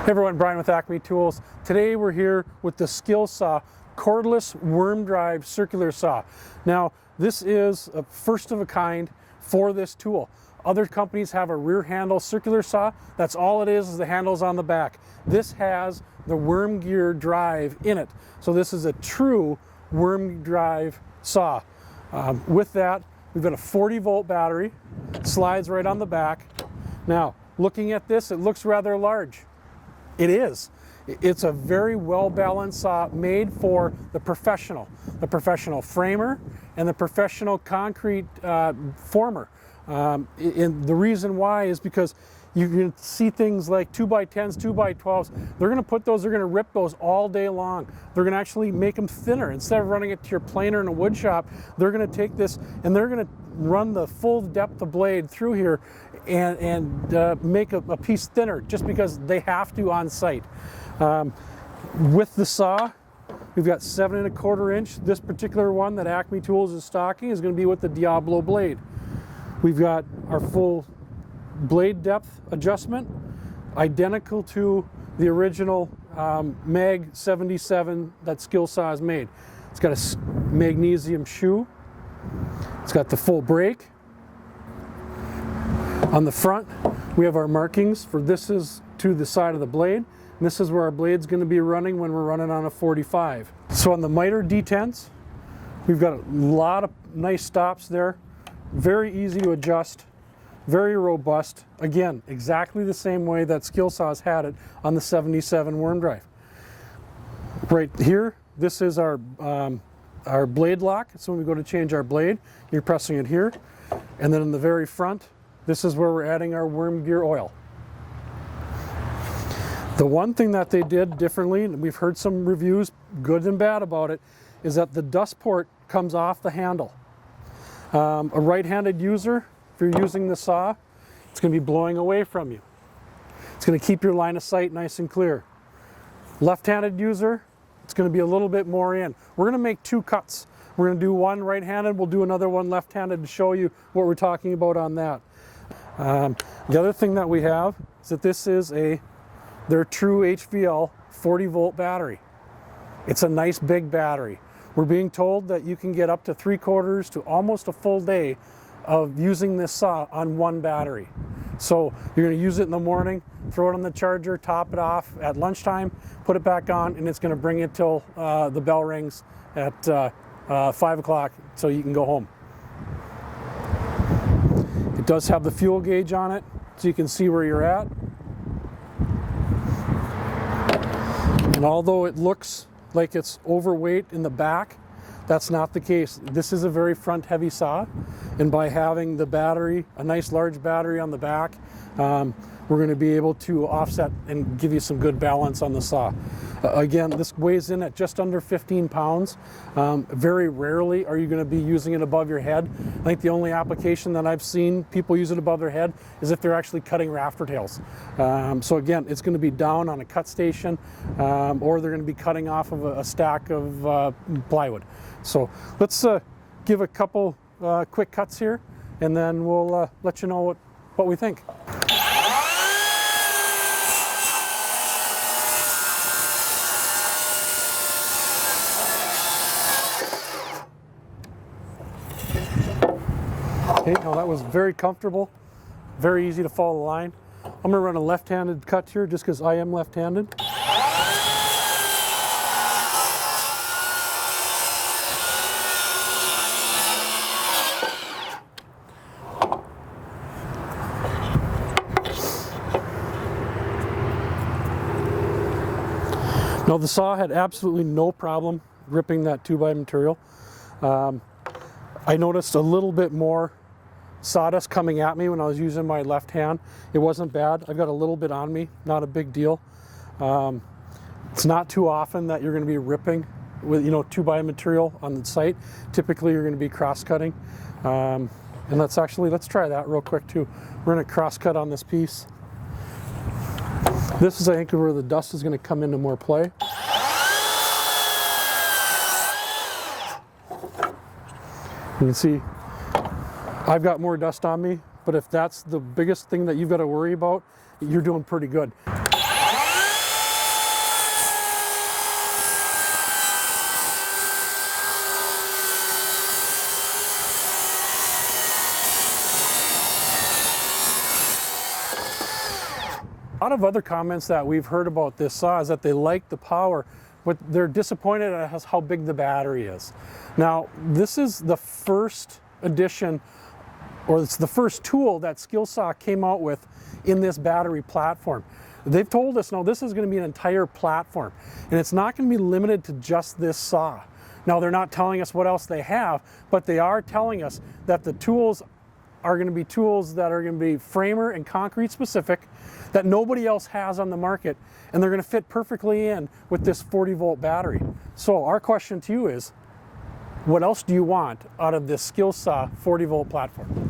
Hey everyone, Brian with Acme Tools. Today we're here with the Skilsaw cordless worm drive circular saw. Now this is a first of a kind for this tool. Other companies have a rear handle circular saw. That's all it is the handle's on the back. This has the worm gear drive in it. So this is a true worm drive saw. With that, we've got a 40-volt battery, slides right on the back. Now, looking at this, it looks rather large. It is. It's a very well-balanced saw made for the professional framer and the professional concrete former. And the reason why is because you can see things like 2x10s, 2x12s. They're going to put those, they're going to rip those all day long. They're going to actually make them thinner. Instead of running it to your planer in a wood shop, they're going to take this and they're going to run the full depth of blade through here and make a piece thinner just because they have to on site. With the saw, we've got 7 1/4 inch. This particular one that Acme Tools is stocking is going to be with the Diablo blade. We've got our full blade depth adjustment, identical to the original Mag 77 that Skilsaw has made. It's got a magnesium shoe. It's got the full brake. On the front, we have our markings for this is to the side of the blade. And this is where our blade's going to be running when we're running on a 45. So on the miter D10s, we've got a lot of nice stops there. Very easy to adjust, very robust. Again, exactly the same way that Skilsaw's had it on the 77 worm drive. Right here, this is our blade lock. So when we go to change our blade, you're pressing it here. And then in the very front, this is where we're adding our worm gear oil. The one thing that they did differently, and we've heard some reviews, good and bad about it, is that the dust port comes off the handle. A right-handed user, if you're using the saw, it's going to be blowing away from you. It's going to keep your line of sight nice and clear. Left-handed user, it's going to be a little bit more in. We're going to make 2 cuts. We're going to do one right-handed, we'll do another one left-handed to show you what we're talking about on that. The other thing that we have is that this is their TRUEHVL 40-volt battery. It's a nice big battery. We're being told that you can get up to 3/4 to almost a full day of using this saw on one battery. So you're going to use it in the morning, throw it on the charger, top it off at lunchtime, put it back on, and it's going to bring it till the bell rings at 5 o'clock so you can go home. It does have the fuel gauge on it so you can see where you're at. And although it looks like it's overweight in the back, that's not the case. This is a very front heavy saw, and by having the battery, a nice large battery on the back, we're going to be able to offset and give you some good balance on the saw. Again, this weighs in at just under 15 pounds. Very rarely are you going to be using it above your head. I think the only application that I've seen people use it above their head is if they're actually cutting rafter tails. So again, it's going to be down on a cut station, or they're going to be cutting off of a stack of plywood. So let's give a couple quick cuts here, and then we'll let you know what we think. Okay, now that was very comfortable, very easy to follow the line. I'm going to run a left-handed cut here just because I am left-handed. Now the saw had absolutely no problem ripping that 2x material. I noticed a little bit more sawdust coming at me when I was using my left hand. It wasn't bad. I've got a little bit on me, not a big deal. It's not too often that you're going to be ripping with 2x material on the site. Typically you're going to be cross-cutting. And let's try that real quick too. We're going to cross-cut on this piece. This is, I think, where the dust is going to come into more play. You can see I've got more dust on me, but if that's the biggest thing that you've got to worry about, you're doing pretty good. A lot of other comments that we've heard about this saw is that they like the power, but they're disappointed at how big the battery is. Now, this is the first edition, or it's the first tool that Skilsaw came out with in this battery platform. They've told us, no, this is going to be an entire platform, and it's not going to be limited to just this saw. Now, they're not telling us what else they have, but they are telling us that the tools are going to be tools that are going to be framer and concrete specific, that nobody else has on the market, and they're going to fit perfectly in with this 40-volt battery. So our question to you is, what else do you want out of this Skilsaw 40-volt platform?